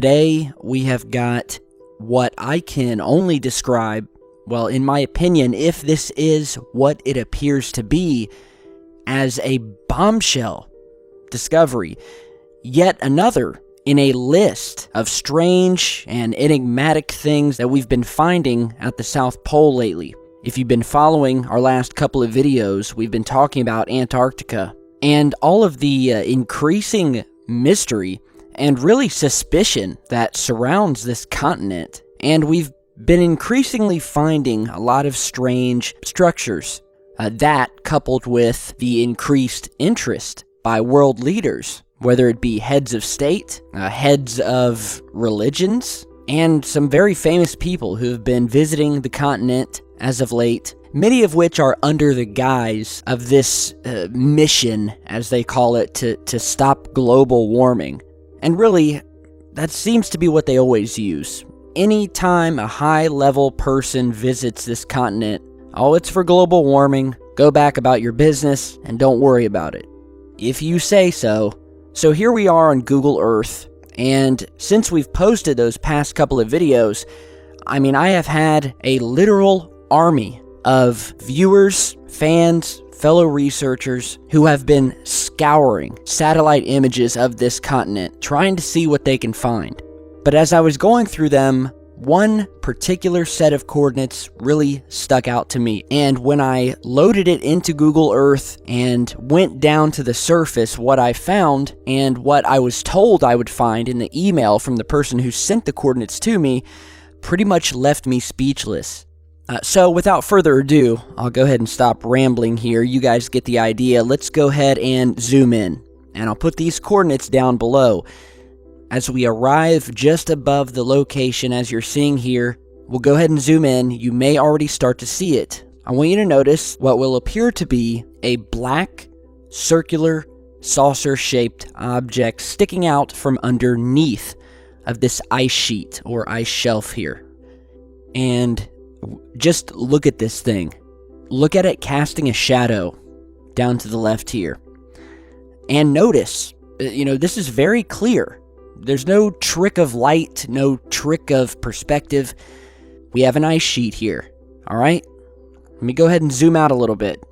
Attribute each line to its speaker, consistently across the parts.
Speaker 1: Today, we have got what I can only describe, well, in my opinion, if this is what it appears to be, as a bombshell discovery. Yet another in a list of strange and enigmatic things that we've been finding at the South Pole lately. If you've been following our last couple of videos, we've been talking about Antarctica and all of the increasing mystery and really suspicion that surrounds this continent. And we've been increasingly finding a lot of strange structures. That, coupled with the increased interest by world leaders, whether it be heads of state, heads of religions, and some very famous people who have been visiting the continent as of late, many of which are under the guise of this mission, as they call it, to stop global warming. And really, that seems to be what they always use. Anytime a high-level person visits this continent, oh, it's for global warming, go back about your business, and don't worry about it. If you say so. So here we are on Google Earth, and since we've posted those past couple of videos, I have had a literal army of viewers, fans, fellow researchers who have been scouring satellite images of this continent, trying to see what they can find. But as I was going through them, one particular set of coordinates really stuck out to me. And when I loaded it into Google Earth and went down to the surface, what I found and what I was told I would find in the email from the person who sent the coordinates to me pretty much left me speechless. So without further ado, I'll go ahead and stop rambling here. You guys get the idea. Let's go ahead and zoom in. And I'll put these coordinates down below. As we arrive just above the location, as you're seeing here, we'll go ahead and zoom in. You may already start to see it. I want you to notice what will appear to be a black, circular, saucer-shaped object sticking out from underneath of this ice sheet or ice shelf here. And just look at this thing. Look at it casting a shadow down to the left here. And notice, this is very clear. There's no trick of light, no trick of perspective. We have an ice sheet here, all right? Let me go ahead and zoom out a little bit.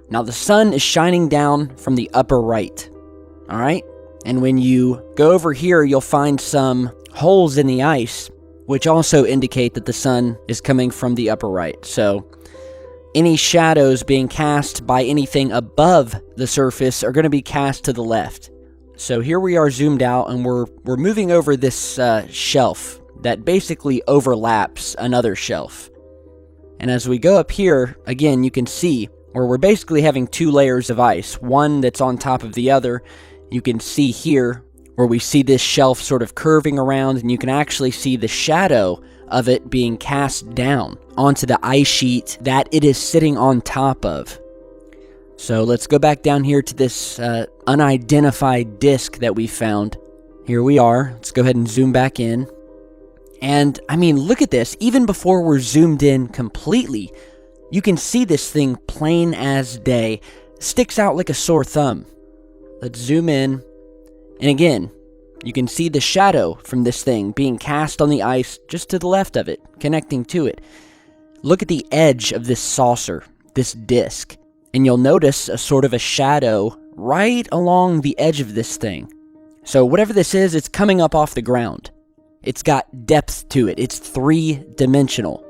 Speaker 1: Now the sun is shining down from the upper right, all right? And when you go over here, you'll find some holes in the ice, which also indicate that the sun is coming from the upper right. So any shadows being cast by anything above the surface are going to be cast to the left. So here we are zoomed out, and we're moving over this shelf that basically overlaps another shelf. And as we go up here, again, you can see where we're basically having two layers of ice, one that's on top of the other. You can see here where we see this shelf sort of curving around, and you can actually see the shadow of it being cast down onto the ice sheet that it is sitting on top of. So let's go back down here to this unidentified disc that we found. Here we are. Let's go ahead and zoom back in. And, look at this. Even before we're zoomed in completely, you can see this thing plain as day. Sticks out like a sore thumb. Let's zoom in. And again, you can see the shadow from this thing being cast on the ice just to the left of it, connecting to it. Look at the edge of this saucer, this disc. And you'll notice a sort of a shadow right along the edge of this thing. So whatever this is, it's coming up off the ground. It's got depth to it. It's three-dimensional.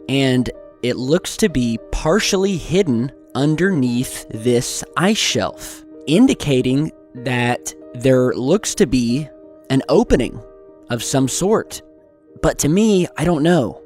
Speaker 1: And it looks to be partially hidden underneath this ice shelf, indicating that there looks to be an opening of some sort. But to me, I don't know.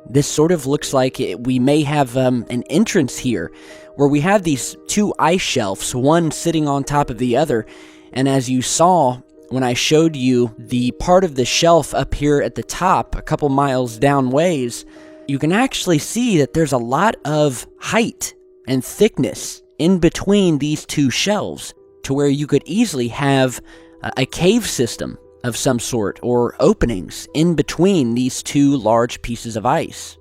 Speaker 1: This sort of looks like we may have an entrance here, where we have these two ice shelves, one sitting on top of the other. And as you saw when I showed you the part of the shelf up here at the top, a couple miles down ways, you can actually see that there's a lot of height and thickness in between these two shelves, to where you could easily have a cave system of some sort, or openings in between these two large pieces of ice.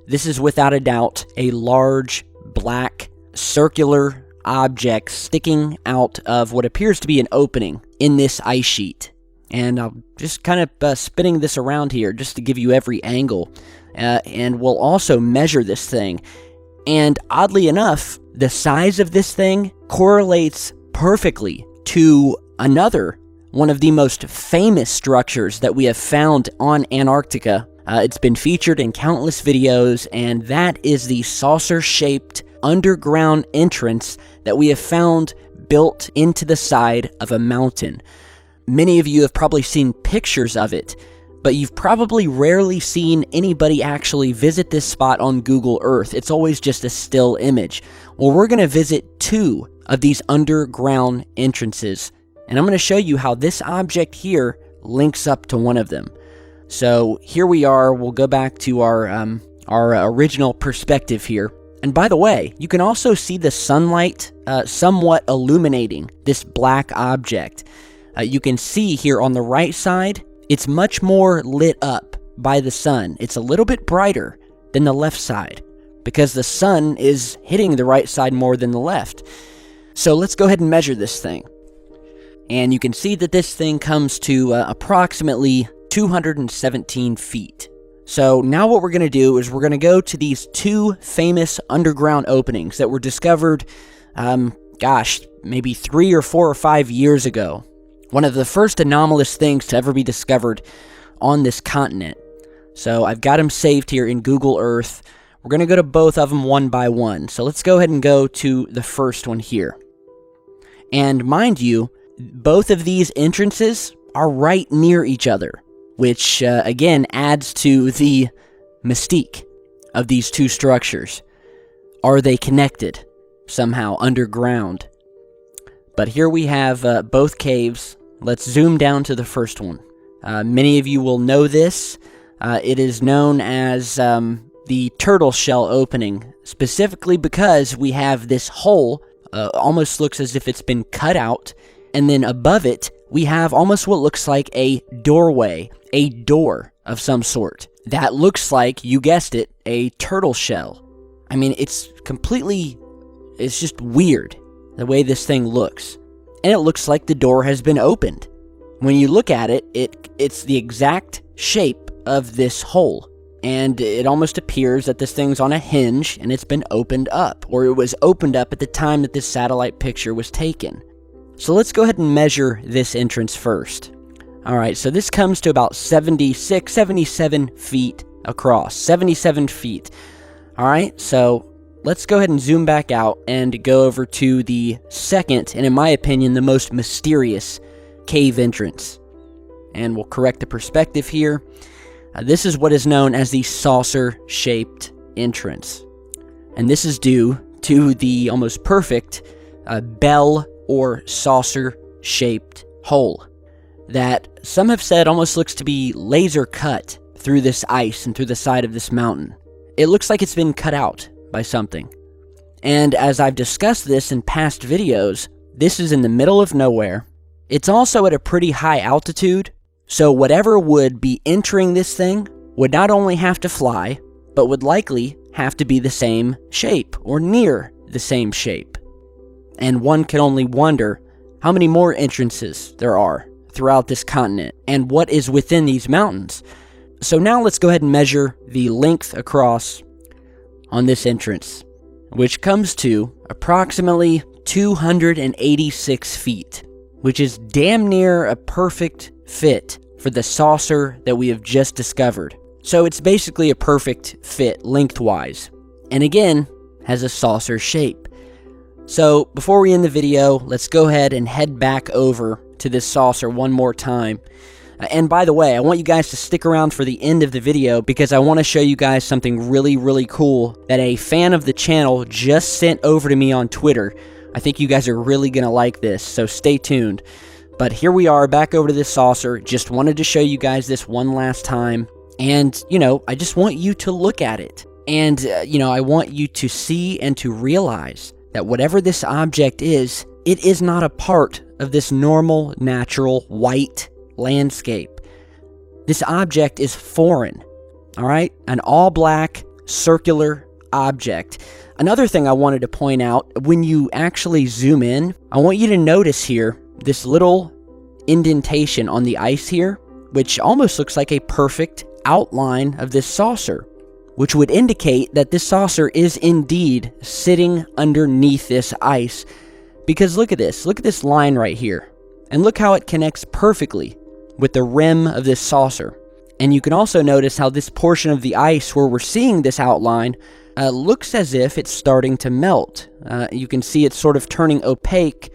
Speaker 1: This is without a doubt a large, black, circular object sticking out of what appears to be an opening in this ice sheet. And I'm just kind of spinning this around here just to give you every angle. And we'll also measure this thing. And oddly enough, the size of this thing correlates perfectly to another one of the most famous structures that we have found on Antarctica. It's been featured in countless videos, and that is the saucer-shaped underground entrance that we have found built into the side of a mountain. Many of you have probably seen pictures of it, but you've probably rarely seen anybody actually visit this spot on Google Earth. It's always just a still image. Well, we're going to visit 2 of these underground entrances, and I'm going to show you how this object here links up to one of them. So here we are. We'll go back to our original perspective here. And by the way, you can also see the sunlight somewhat illuminating this black object. You can see here on the right side, it's much more lit up by the sun. It's a little bit brighter than the left side because the sun is hitting the right side more than the left. So let's go ahead and measure this thing. And you can see that this thing comes to approximately 217 feet. So now what we're going to do is we're going to go to these 2 famous underground openings that were discovered, maybe 3 or 4 or 5 years ago. One of the first anomalous things to ever be discovered on this continent. So I've got them saved here in Google Earth. We're going to go to both of them one by one. So let's go ahead and go to the first one here. And mind you, both of these entrances are right near each other, which again adds to the mystique of these 2 structures. Are they connected somehow underground? But here we have both caves. Let's zoom down to the first one. Many of you will know this. It is known as the turtle shell opening, specifically because we have this hole, almost looks as if it's been cut out, and then above it, we have almost what looks like a doorway, a door of some sort. That looks like, you guessed it, a turtle shell. I mean, it's just weird, the way this thing looks. And it looks like the door has been opened. When you look at it, it's the exact shape of this hole. And it almost appears that this thing's on a hinge and it's been opened up, or it was opened up at the time that this satellite picture was taken. So let's go ahead and measure this entrance first. Alright, so this comes to about 77 feet across. 77 feet. Alright, so let's go ahead and zoom back out and go over to the second, and in my opinion, the most mysterious cave entrance. And we'll correct the perspective here. This is what is known as the saucer-shaped entrance. And this is due to the almost perfect bell or saucer-shaped hole that some have said almost looks to be laser cut through this ice and through the side of this mountain. It looks like it's been cut out by something. And as I've discussed this in past videos, this is in the middle of nowhere. It's also at a pretty high altitude, so whatever would be entering this thing would not only have to fly, but would likely have to be the same shape, or near the same shape. And one can only wonder how many more entrances there are throughout this continent, and what is within these mountains. So now let's go ahead and measure the length across on this entrance, which comes to approximately 286 feet, which is damn near a perfect fit for the saucer that we have just discovered. So it's basically a perfect fit lengthwise, and again, has a saucer shape. So before we end the video, let's go ahead and head back over to this saucer one more time. And by the way, I want you guys to stick around for the end of the video because I want to show you guys something really, really cool that a fan of the channel just sent over to me on Twitter. I think you guys are really going to like this, so stay tuned. But here we are back over to this saucer. Just wanted to show you guys this one last time. And, I just want you to look at it. And, I want you to see and to realize that whatever this object is, it is not a part of this normal, natural, white landscape. This object is foreign, all right? An all-black, circular object. Another thing I wanted to point out, when you actually zoom in, I want you to notice here this little indentation on the ice here, which almost looks like a perfect outline of this saucer, which would indicate that this saucer is indeed sitting underneath this ice. Because look at this line right here, and look how it connects perfectly with the rim of this saucer. And you can also notice how this portion of the ice where we're seeing this outline looks as if it's starting to melt. You can see it's sort of turning opaque,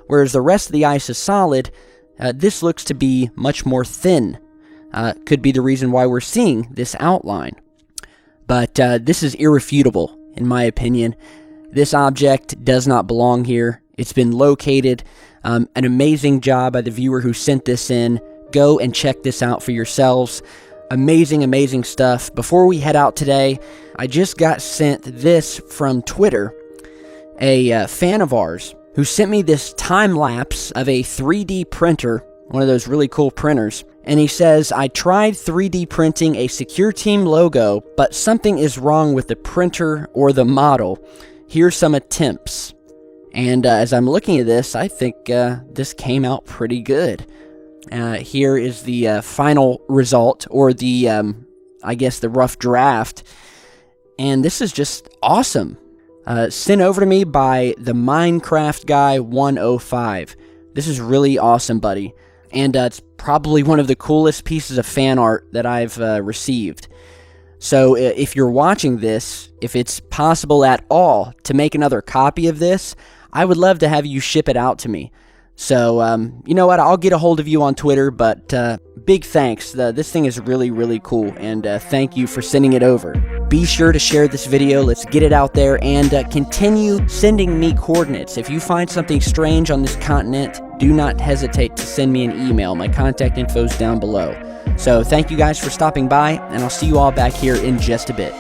Speaker 1: whereas the rest of the ice is solid. This looks to be much more thin. Could be the reason why we're seeing this outline. But this is irrefutable, in my opinion. This object does not belong here. It's been located. An amazing job by the viewer who sent this in. Go and check this out for yourselves. Amazing, amazing stuff. Before we head out today, I just got sent this from Twitter. A fan of ours who sent me this time lapse of a 3D printer, one of those really cool printers. And he says, I tried 3D printing a SecureTeam logo, but something is wrong with the printer or the model. Here's some attempts. And as I'm looking at this, I think this came out pretty good. Here is the final result, or the, I guess, the rough draft. And this is just awesome. Sent over to me by the Minecraft Guy 105. This is really awesome, buddy. And it's probably one of the coolest pieces of fan art that I've received. So if you're watching this, if it's possible at all to make another copy of this, I would love to have you ship it out to me. So, you know what, I'll get a hold of you on Twitter, but big thanks. This thing is really, really cool, and thank you for sending it over. Be sure to share this video. Let's get it out there, and continue sending me coordinates. If you find something strange on this continent, do not hesitate to send me an email. My contact info is down below. So thank you guys for stopping by, and I'll see you all back here in just a bit.